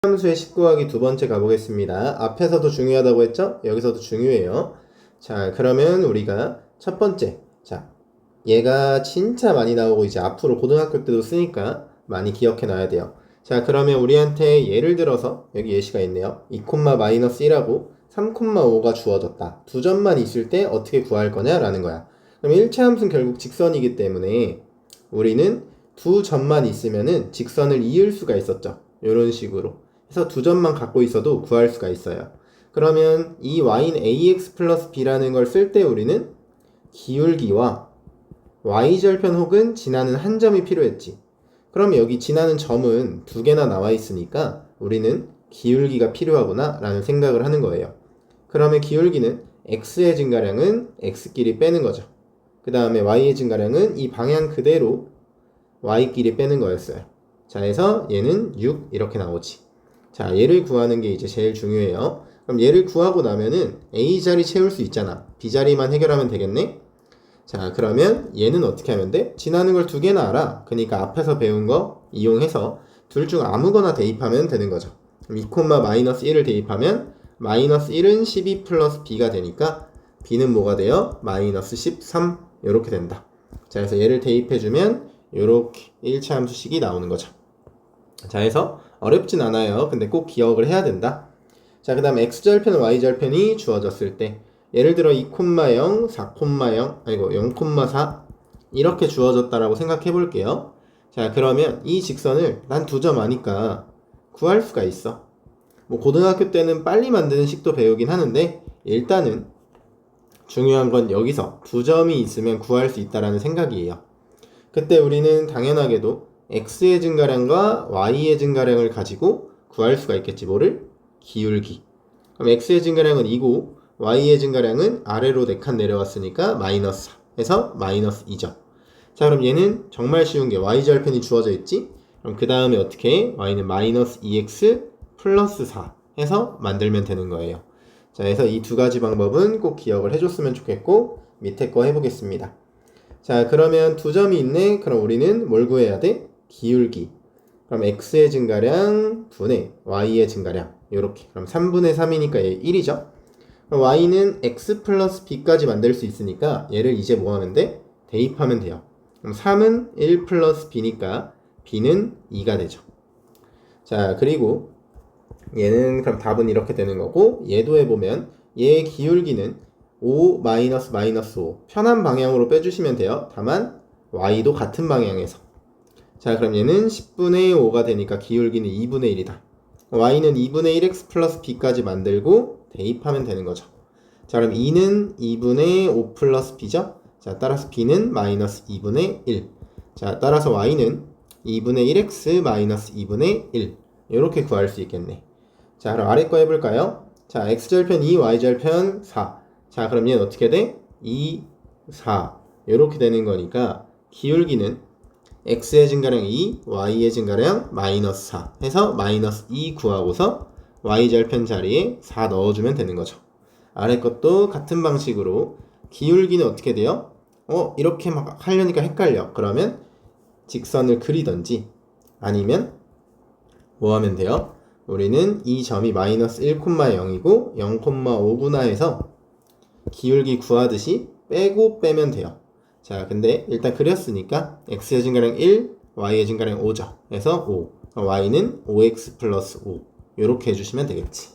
함수의 19하기 두 번째 가보겠습니다. 앞에서도 중요하다고 했죠? 여기서도 중요해요. 자, 그러면 우리가 첫 번째, 자, 얘가 진짜 많이 나오고 이제 앞으로 고등학교 때도 쓰니까 많이 기억해 놔야 돼요. 자, 그러면 우리한테 예를 들어서 여기 예시가 있네요. 2,-1하고 3,5가 주어졌다. 두 점만 있을 때 어떻게 구할 거냐 라는 거야. 그럼 1차 함수는 결국 직선이기 때문에 우리는 두 점만 있으면은 직선을 이을 수가 있었죠. 이런 식으로. 그래서 두 점만 갖고 있어도 구할 수가 있어요. 그러면 이 y는 ax 플러스 b라는 걸 쓸 때 우리는 기울기와 y절편 혹은 지나는 한 점이 필요했지. 그럼 여기 지나는 점은 두 개나 나와 있으니까 우리는 기울기가 필요하구나 라는 생각을 하는 거예요. 그러면 기울기는 x의 증가량은 x끼리 빼는 거죠. 그 다음에 y의 증가량은 이 방향 그대로 y끼리 빼는 거였어요. 자, 해서 얘는 6 이렇게 나오지. 자, 얘를 구하는 게 이제 제일 중요해요. 그럼 얘를 구하고 나면은 A 자리 채울 수 있잖아. B 자리만 해결하면 되겠네? 자, 그러면 얘는 어떻게 하면 돼? 지나는 걸 두 개나 알아. 그러니까 앞에서 배운 거 이용해서 둘 중 아무거나 대입하면 되는 거죠. 그럼 2,-1을 대입하면 마이너스 1은 12 플러스 B가 되니까 B는 뭐가 돼요? 마이너스 13 이렇게 된다. 자, 그래서 얘를 대입해주면 이렇게 1차 함수식이 나오는 거죠. 자, 해서 어렵진 않아요. 근데 꼭 기억을 해야 된다. 자, 그 다음에 x절편, y절편이 주어졌을 때 예를 들어 2,0, 0,4 이렇게 주어졌다라고 생각해 볼게요. 자, 그러면 이 직선을 난 두 점 아니까 구할 수가 있어. 뭐 고등학교 때는 빨리 만드는 식도 배우긴 하는데 일단은 중요한 건 여기서 두 점이 있으면 구할 수 있다라는 생각이에요. 그때 우리는 당연하게도 x의 증가량과 y의 증가량을 가지고 구할 수가 있겠지. 뭐를? 기울기. 그럼 x의 증가량은 2고 y의 증가량은 아래로 4칸 내려왔으니까 마이너스 4 해서 마이너스 2점. 자, 그럼 얘는 정말 쉬운 게 y절편이 주어져 있지? 그럼 그 다음에 어떻게 해? y는 마이너스 2x 플러스 4 해서 만들면 되는 거예요. 자, 그래서 이 두 가지 방법은 꼭 기억을 해줬으면 좋겠고 밑에 거 해보겠습니다. 자, 그러면 두 점이 있네. 그럼 우리는 뭘 구해야 돼? 기울기. 그럼 x의 증가량 분의 y의 증가량 요렇게. 그럼 3분의 3이니까 얘 1이죠. 그럼 y는 x 플러스 b까지 만들 수 있으니까 얘를 이제 뭐 하면 돼? 대입하면 돼요. 그럼 3은 1 플러스 b니까 b는 2가 되죠. 자, 그리고 얘는 그럼 답은 이렇게 되는 거고 얘도 해보면 얘의 기울기는 5 마이너스 5 편한 방향으로 빼주시면 돼요. 다만 y도 같은 방향에서. 자, 그럼 얘는 10분의 5가 되니까 기울기는 2분의 1이다. y는 2분의 1x 플러스 b까지 만들고 대입하면 되는 거죠. 자, 그럼 2는 2분의 5 플러스 b죠? 자, 따라서 b는 마이너스 2분의 1. 자, 따라서 y는 2분의 1x 마이너스 2분의 1. 이렇게 구할 수 있겠네. 자, 그럼 아래 거 해볼까요? 자, x절편 2, y절편 4. 자, 그럼 얘는 어떻게 돼? 2, 4. 이렇게 되는 거니까 기울기는 x의 증가량 2, y의 증가량 마이너스 4 해서 마이너스 2 구하고서 y절편 자리에 4 넣어주면 되는 거죠. 아래 것도 같은 방식으로 기울기는 어떻게 돼요? 이렇게 막 하려니까 헷갈려. 그러면 직선을 그리던지 아니면 뭐 하면 돼요? 우리는 이 점이 마이너스 1,0이고 0,5구나 해서 기울기 구하듯이 빼고 빼면 돼요. 자, 근데 일단 그렸으니까 x의 증가량 1, y의 증가량 5죠. 그래서 5. y는 5x 플러스 5. 이렇게 해주시면 되겠지.